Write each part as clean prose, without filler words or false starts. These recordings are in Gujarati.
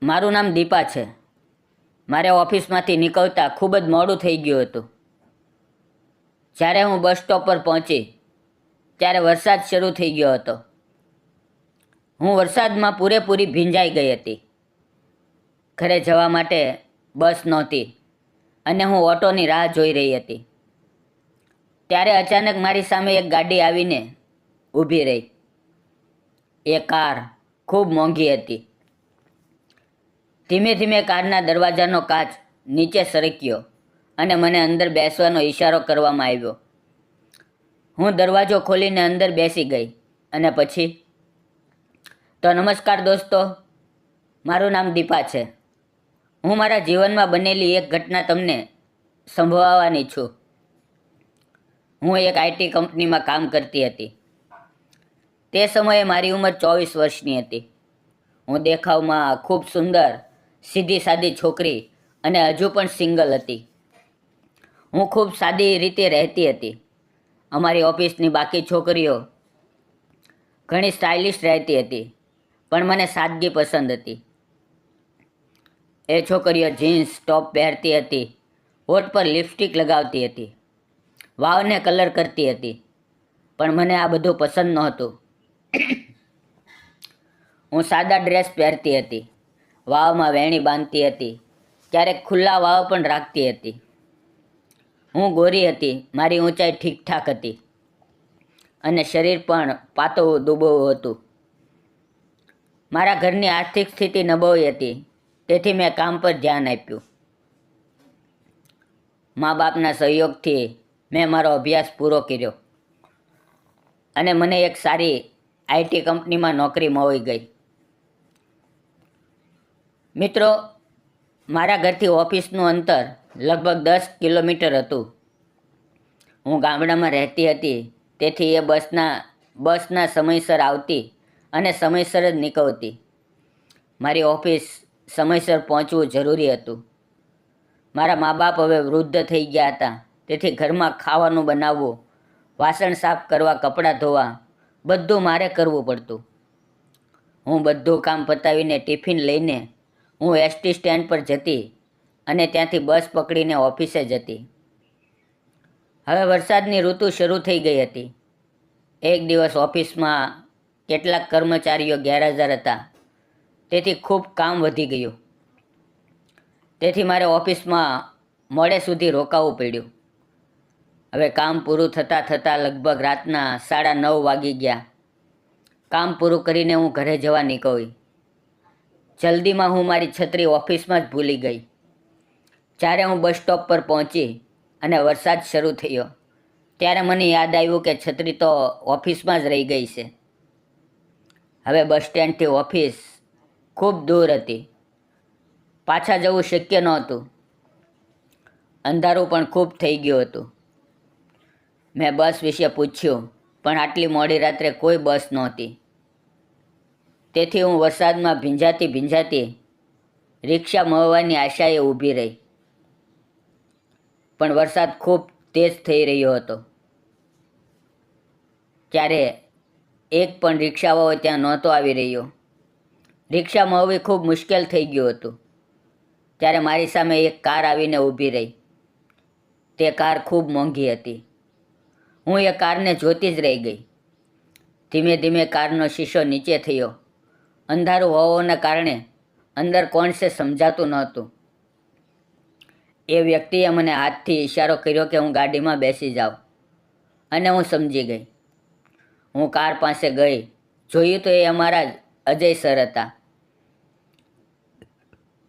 મારું નામ દીપા છે. મારે ઓફિસમાંથી નીકળતા ખૂબ જ મોડું થઈ ગયું હતું. જ્યારે હું બસ સ્ટોપ પર પહોંચી ત્યારે વરસાદ શરૂ થઈ ગયો હતો. હું વરસાદમાં પૂરેપૂરી ભીંજાઈ ગઈ હતી. ઘરે જવા માટે બસ નહોતી અને હું ઓટોની રાહ જોઈ રહી હતી. ત્યારે અચાનક મારી સામે એક ગાડી આવીને ઊભી રહી. એ કાર ખૂબ મોંઘી હતી. ધીમે ધીમે કારના દરવાજાનો કાચ નીચે સરક્યો અને મને અંદર બેસવાનો ઈશારો કરવામાં આવ્યો. હું દરવાજો ખોલીને અંદર બેસી ગઈ અને પછી, તો નમસ્કાર દોસ્તો, મારું નામ દીપા છે. હું મારા જીવનમાં બનેલી એક ઘટના તમને સંભળાવવાની છું. હું એક આઈટી કંપનીમાં કામ કરતી હતી. તે સમયે મારી ઉંમર 24 વર્ષની હતી. હું દેખાવમાં ખૂબ સુંદર, સીધી સાદી છોકરી અને હજુ પણ સિંગલ હતી. હું ખૂબ સાદી રીતે રહેતી હતી. અમારી ઓફિસની બાકી છોકરીઓ ઘણી સ્ટાઇલિશ રહેતી હતી, પણ મને સાદગી પસંદ હતી. એ છોકરીઓ જીન્સ ટોપ પહેરતી હતી, હોઠ પર લિપસ્ટિક લગાવતી હતી, વાળને કલર કરતી હતી, પણ મને આ બધું પસંદ નહોતું. હું સાદા ડ્રેસ પહેરતી હતી, વાળમાં વેણી બાંધતી હતી, ક્યારેક ખુલ્લા વાળ પણ રાખતી હતી. હું ગોરી હતી, મારી ઊંચાઈ ઠીકઠાક હતી અને શરીર પણ પાતળું દુબળું હતું. મારા ઘરની આર્થિક સ્થિતિ નબળી હતી, તેથી મેં કામ પર ધ્યાન આપ્યું. મા બાપના સહયોગથી મેં મારો અભ્યાસ પૂરો કર્યો અને મને એક સારી આઈટી કંપનીમાં નોકરી મળી ગઈ. મિત્રો, મારા ઘરથી ઓફિસનું અંતર લગભગ 10 કિલોમીટર હતું. હું ગામડામાં રહેતી હતી, તેથી એ બસના સમયસર આવતી અને સમયસર જ નીકળતી. મારી ઓફિસ સમયસર પહોંચવું જરૂરી હતું. મારા મા બાપ હવે વૃદ્ધ થઈ ગયા હતા, તેથી ઘરમાં ખાવાનું બનાવવું, વાસણ સાફ કરવા, કપડાં ધોવા, બધું મારે કરવું પડતું. હું બધું કામ પતાવીને ટિફિન લઈને હું એસટી સ્ટેન્ડ પર જતી અને ત્યાંથી બસ પકડીને ઓફિસે જતી. હવે વરસાદની ઋતુ શરૂ થઈ ગઈ હતી. એક દિવસ ઓફિસમાં કેટલાક કર્મચારીઓ ગેરહાજર હતા, તેથી ખૂબ કામ વધી ગયું. તેથી મારે ઓફિસમાં મોડે સુધી રોકાવું પડ્યું. હવે કામ પૂરું થતાં લગભગ રાતના 9:30 વાગી ગયા. કામ પૂરું કરીને હું ઘરે જવા નીકળી. જલ્દીમાં હું મારી છત્રી ઓફિસમાં જ ભૂલી ગઈ. જ્યારે હું બસ સ્ટોપ પર પહોંચી અને વરસાદ શરૂ થયો, ત્યારે મને યાદ આવ્યું કે છત્રી તો ઓફિસમાં જ રહી ગઈ છે. હવે બસ સ્ટેન્ડથી ઓફિસ ખૂબ દૂર હતી. પાછા જવું શક્ય નહોતું. અંધારું પણ ખૂબ થઈ ગયું હતું. મેં બસ વિશે પૂછ્યું, પણ આટલી મોડી રાત્રે કોઈ બસ નહોતી. તેથી હું વરસાદમાં ભીંજાતી રિક્ષા મળવાની આશાએ ઊભી રહી. પણ વરસાદ ખૂબ તેજ થઈ રહ્યો હતો. ત્યારે એક પણ રિક્ષાવાળો ત્યાં નહોતો આવી રહ્યો. રિક્ષા મળવી ખૂબ મુશ્કેલ થઈ ગયું હતું. ત્યારે મારી સામે એક કાર આવીને ઊભી રહી. તે કાર ખૂબ મોંઘી હતી. હું એ કારને જોતી જ રહી ગઈ. ધીમે ધીમે કારનો શીશો નીચે થયો. અંધારું હોવાના કારણે અંદર કોણ છે સમજાતું નહોતું. એ વ્યક્તિએ મને હાથથી ઈશારો કર્યો કે હું ગાડીમાં બેસી જાઉં, અને હું સમજી ગઈ. હું કાર પાસે ગઈ, જોયું તો એ અમારા જ અજય સર હતા.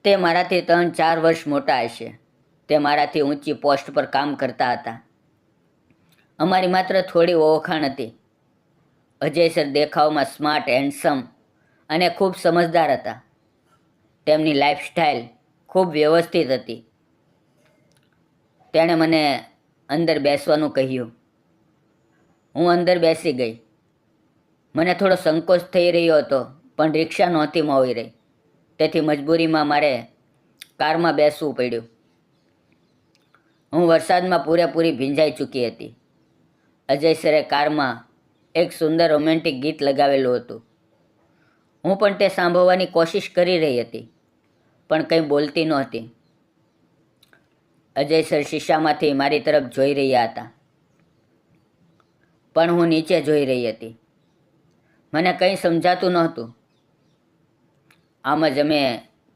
તે મારાથી 3-4 વર્ષ મોટા હશે. તે મારાથી ઊંચી પોસ્ટ પર કામ કરતા હતા. અમારી માત્ર થોડી ઓળખાણ હતી. અજય સર દેખાવમાં સ્માર્ટ, હેન્ડસમ અને ખૂબ સમજદાર હતા. તેમની લાઈફસ્ટાઈલ ખૂબ વ્યવસ્થિત હતી. તેણે મને અંદર બેસવાનું કહ્યું. હું અંદર બેસી ગઈ. મને થોડો સંકોચ થઈ રહ્યો હતો, પણ રિક્ષા નહોતી મળી રહી, તેથી મજબૂરીમાં મારે કારમાં બેસવું પડ્યું. હું વરસાદમાં પૂરેપૂરી ભીંજાઈ ચૂકી હતી. અજય સરે કારમાં એક સુંદર રોમેન્ટિક ગીત લગાવેલું હતું. હું પણ તે સાંભળવાની કોશિશ કરી રહી હતી. પણ કંઈ બોલતી નહોતી. અજય સર શીશામાંથી મારી તરફ જોઈ રહ્યા હતા, પણ હું નીચે જોઈ રહી હતી. મને કંઈ સમજાતું નહોતું. આમ જ અમે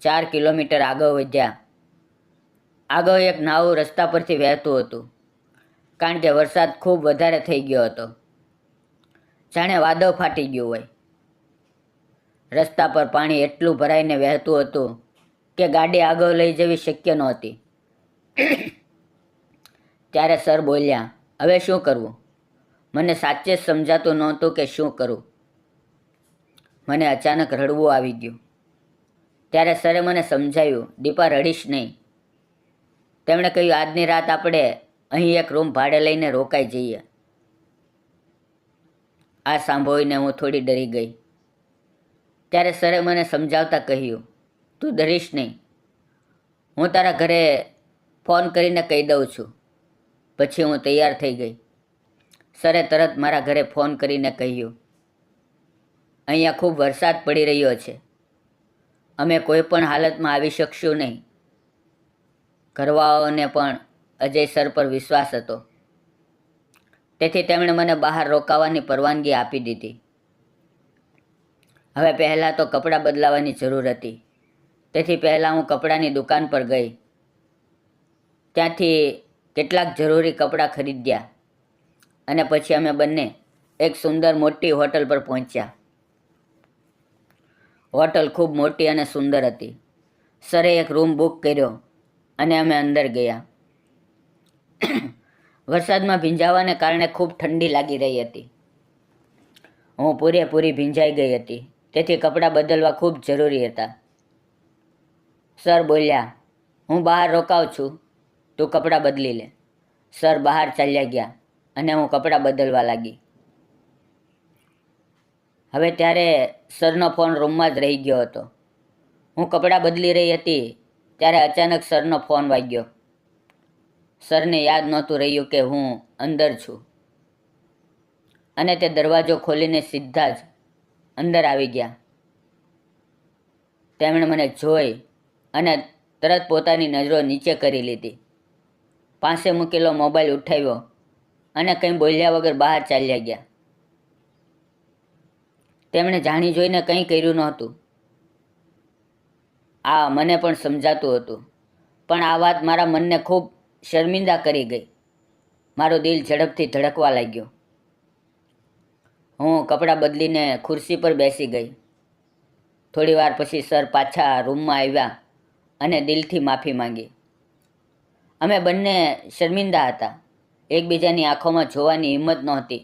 4 કિલોમીટર આગળ વધ્યા. આગળ એક નાવું રસ્તા પરથી વહેતું હતું, કારણ કે વરસાદ ખૂબ વધારે થઈ ગયો હતો. જાણે વાદળ ફાટી ગયું હોય. રસ્તા પર પાણી એટલું ભરાઈને વહેતું હતું કે ગાડી આગળ લઈ જવી શક્ય નહોતી. ત્યારે સર બોલ્યા, હવે શું કરવું? મને સાચે જ સમજાતું નહોતું કે શું કરું. મને અચાનક રડવું આવી ગયું. ત્યારે સરે મને સમજાવ્યું, દીપા રડીશ નહીં. તેમણે કહ્યું, આજની રાત આપણે અહીં એક રૂમ ભાડે લઈને રોકાઈ જઈએ. આ સાંભળીને હું થોડી ડરી ગઈ. ત્યારે સરે મને સમજાવતા કહ્યું, તું ડરીશ નહીં. હું તારા ઘરે ફોન કરીને કહી દઉં છું. પછી હું તૈયાર થઈ ગઈ. સરે તરત મારા ઘરે ફોન કરીને કહ્યું, અહીંયા ખૂબ વરસાદ પડી રહ્યો છે. અમે કોઈ પણ હાલતમાં આવી શકશું નહીં. ઘરવાળાઓને પણ અજય સર પર વિશ્વાસ હતો. તેથી તેમણે મને બહાર રોકાવાની પરવાનગી આપી દીધી. હવે પહેલાં તો કપડાં બદલાવાની જરૂર હતી. તેથી પહેલાં હું કપડાની દુકાન પર ગઈ. ત્યાંથી કેટલાક જરૂરી કપડાં ખરીદ્યા અને પછી અમે બંને એક સુંદર મોટી હોટલ પર પહોંચ્યા. હોટલ ખૂબ મોટી અને સુંદર હતી. સરે એક રૂમ બુક કર્યો અને અમે અંદર ગયા. વરસાદમાં ભીંજાવાને કારણે ખૂબ ઠંડી લાગી રહી હતી. હું પૂરેપૂરી ભીંજાઈ ગઈ હતી, તેથી કપડાં બદલવા ખૂબ જરૂરી હતા. સર બોલ્યા, હું બહાર રોકાઉં છું, તું કપડાં બદલી લે. સર બહાર ચાલ્યા ગયા અને હું કપડાં બદલવા લાગી. હવે ત્યારે સરનો ફોન રૂમમાં જ રહી ગયો હતો. હું કપડાં બદલી રહી હતી ત્યારે અચાનક સરનો ફોન વાગ્યો. સરને યાદ નહોતું રહ્યું કે હું અંદર છું અને તે દરવાજો ખોલીને સીધા જ અંદર આવી ગયા. તેમણે મને જોઈ અને તરત પોતાની નજરો નીચે કરી લીધી. પાસે મૂકેલો મોબાઈલ ઉઠાવ્યો અને કંઈ બોલ્યા વગર બહાર ચાલ્યા ગયા. તેમણે જાણી જોઈને કંઈ કર્યું નહોતું. આ મને પણ સમજાતું હતું, પણ આ વાત મારા મનને ખૂબ શર્મિંદા કરી ગઈ. મારું દિલ ઝડપથી ધડકવા લાગ્યું. હું કપડાં બદલીને ખુરશી પર બેસી ગઈ. થોડી વાર પછી સર પાછા રૂમમાં આવ્યા અને દિલથી માફી માંગી. અમે બંને શર્મિંદા હતા. એકબીજાની આંખોમાં જોવાની હિંમત નહોતી.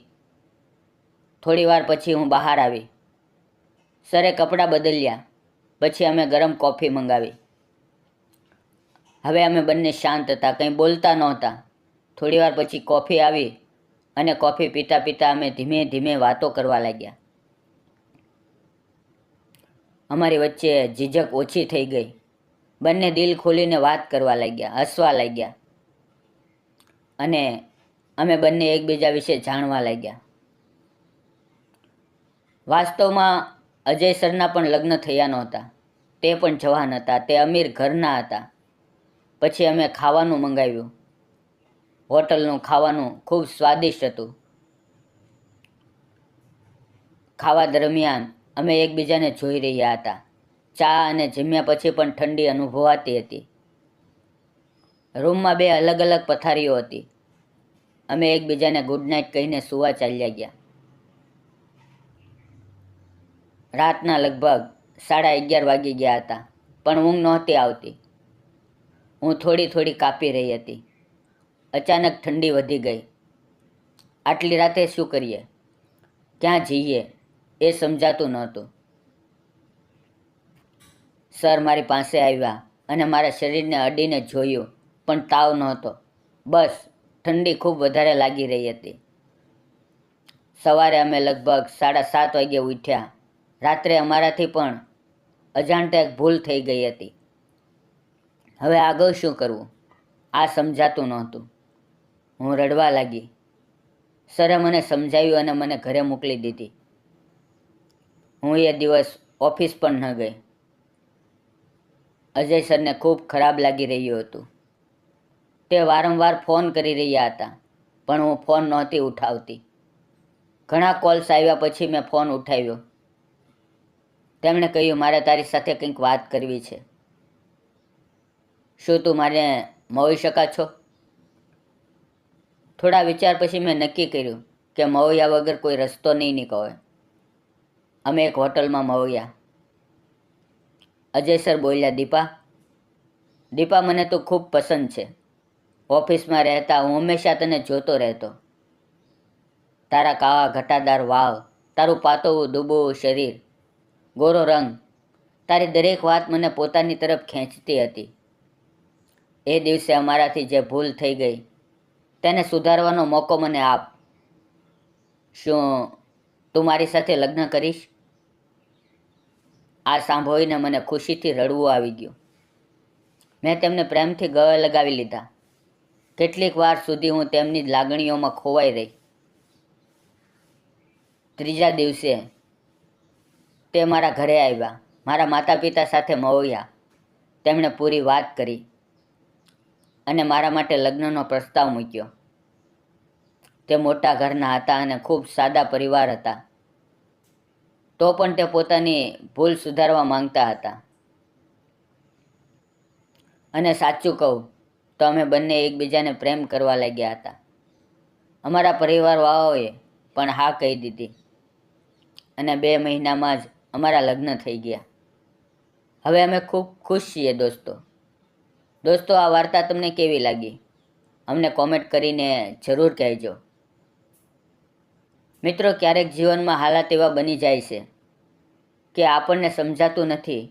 થોડી વાર પછી હું બહાર આવી. સરે કપડાં બદલ્યા. પછી અમે ગરમ કોફી મંગાવી. હવે અમે બંને શાંત હતા, કંઈ બોલતા નહોતા. થોડી વાર પછી કોફી આવી અને કોફી પીતા પીતા અમે ધીમે ધીમે વાતો કરવા લાગ્યા. અમારી વચ્ચે ઝીઝક ઓછી થઈ ગઈ. બંને દિલ ખોલીને વાત કરવા લાગ્યા, હસવા લાગ્યા અને અમે બંને એકબીજા વિશે જાણવા લાગ્યા. વાસ્તવમાં અજય સરના પણ લગ્ન થયા નહોતા. તે પણ જવાન હતા. તે અમીર ઘરના હતા. પછી અમે ખાવાનું મંગાવ્યું. હોટલનું ખાવાનું ખૂબ સ્વાદિષ્ટ હતું. ખાવા દરમિયાન અમે એકબીજાને જોઈ રહ્યા હતા. ચા અને જમ્યા પછી પણ ઠંડી અનુભવાતી હતી. રૂમમાં 2 અલગ અલગ પથારીઓ હતી. અમે એકબીજાને ગુડ નાઇટ કહીને સૂવા ચાલ્યા ગયા. રાતના લગભગ 11:30 વાગી ગયા હતા, પણ ઊંઘ નહોતી આવતી. હું થોડી થોડી કાપી રહી હતી. અચાનક ઠંડી વધી ગઈ. આટલી રાતે શું કરીએ, ક્યાં જઈએ એ સમજાતું નહોતું. સર મારી પાસે આવ્યા અને મારા શરીરને અડીને જોયું, પણ તાવ નહોતો. બસ ઠંડી ખૂબ વધારે લાગી રહી હતી. સવારે અમે લગભગ 7:30 વાગ્યે ઉઠ્યા. રાત્રે અમારાથી પણ અજાણતા એક ભૂલ થઈ ગઈ હતી. હવે આગળ શું કરવું આ સમજાતું નહોતું. હું રડવા લાગી. સરે મને સમજાવ્યું અને મને ઘરે મોકલી દીધી. હું એ દિવસ ઓફિસ પણ ન ગઈ. અજય સરને ખૂબ ખરાબ લાગી રહ્યું હતું. તે વારંવાર ફોન કરી રહ્યા હતા, પણ હું ફોન નહોતી ઉઠાવતી. ઘણા કોલ્સ આવ્યા પછી મેં ફોન ઉઠાવ્યો. તેમણે કહ્યું, મારે તારી સાથે કંઈક વાત કરવી છે. શું તું મારે મળી શકા છો? થોડા વિચાર પછી મેં નક્કી કર્યું કે મળ્યા વગર કોઈ રસ્તો નહીં નીકળે. અમે એક હોટલમાં મળ્યા. અજય સર બોલ્યા, દીપા, મને તો ખૂબ પસંદ છે. ઓફિસમાં રહેતા હું હંમેશા તને જોતો રહેતો. તારા કાળા ઘટાદાર વાળ, તારું પાતળું દુબળું શરીર, ગોરો રંગ, તારી દરેક વાત મને પોતાની તરફ ખેંચતી હતી. એ દિવસે અમારાથી જે ભૂલ થઈ ગઈ તેને સુધારવાનો મોકો મને આપ. શું તું મારી સાથે લગ્ન કરીશ? આ સાંભળીને મને ખુશીથી રડવું આવી ગયું. મેં તેમને પ્રેમથી ગળે લગાવી લીધા. કેટલીક વાર સુધી હું તેમની લાગણીઓમાં ખોવાઈ રહી. ત્રીજા દિવસે તે મારા ઘરે આવ્યા. મારા માતા પિતા સાથે મળ્યા. તેમણે પૂરી વાત કરી અને મારા માટે લગ્નનો પ્રસ્તાવ મૂક્યો. તે મોટા ઘરના હતા અને ખૂબ સાદા પરિવાર હતા. તો પણ તે પોતાની ભૂલ સુધારવા માંગતા હતા. અને સાચું કહું તો અમે બંને એકબીજાને પ્રેમ કરવા લાગ્યા હતા. અમારા પરિવારવાળાઓએ પણ હા કહી દીધી અને 2 મહિનામાં જ અમારા લગ્ન થઈ ગયા. હવે અમે ખૂબ ખુશ છીએ દોસ્તો, આ વાર્તા તમને કેવી લાગી? અમને કોમેન્ટ કરીને જરૂર કહેજો. મિત્રો, ક્યારેક જીવનમાં હાલાત એવા બની જાય છે કે આપણને સમજાતું નથી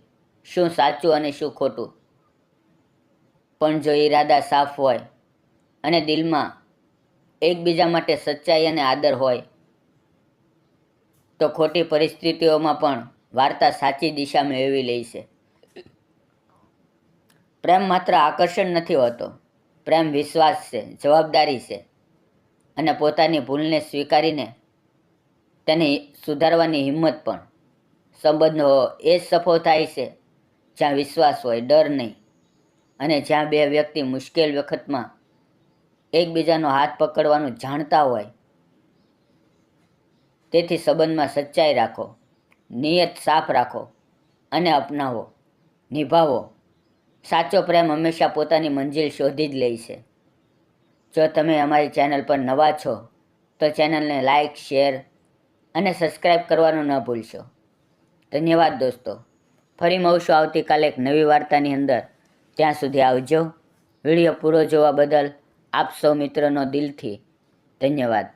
શું સાચું અને શું ખોટું. પણ જો ઈરાદા સાફ હોય અને દિલમાં એકબીજા માટે સચ્ચાઈ અને આદર હોય તો ખોટી પરિસ્થિતિઓમાં પણ વાર્તા સાચી દિશા મેળવી લે છે. પ્રેમ માત્ર આકર્ષણ નથી હોતો. પ્રેમ વિશ્વાસ છે, જવાબદારી છે અને પોતાની ભૂલને સ્વીકારીને તેને સુધારવાની હિંમત પણ. સંબંધો એ જ સફળ થાય છે જ્યાં વિશ્વાસ હોય, ડર નહીં, અને જ્યાં 2 વ્યક્તિ મુશ્કેલ વખતમાં એકબીજાનો હાથ પકડવાનું જાણતા હોય. તેથી સંબંધમાં સચ્ચાઈ રાખો, નિયત સાફ રાખો અને અપનાવો, નિભાવો. સાચો પ્રેમ હંમેશા પોતાની મંજિલ શોધી જ લે છે. જો તમે અમારી ચેનલ પર નવા છો તો ચેનલને લાઇક, શેર અને સબસ્ક્રાઈબ કરવાનું ન ભૂલશો. ધન્યવાદ દોસ્તો. ફરી મળશું આવતીકાલે એક નવી વાર્તાની અંદર. ત્યાં સુધી આવજો. વિડીયો પૂરો જોવા બદલ આપ સૌ મિત્રોનો દિલથી ધન્યવાદ.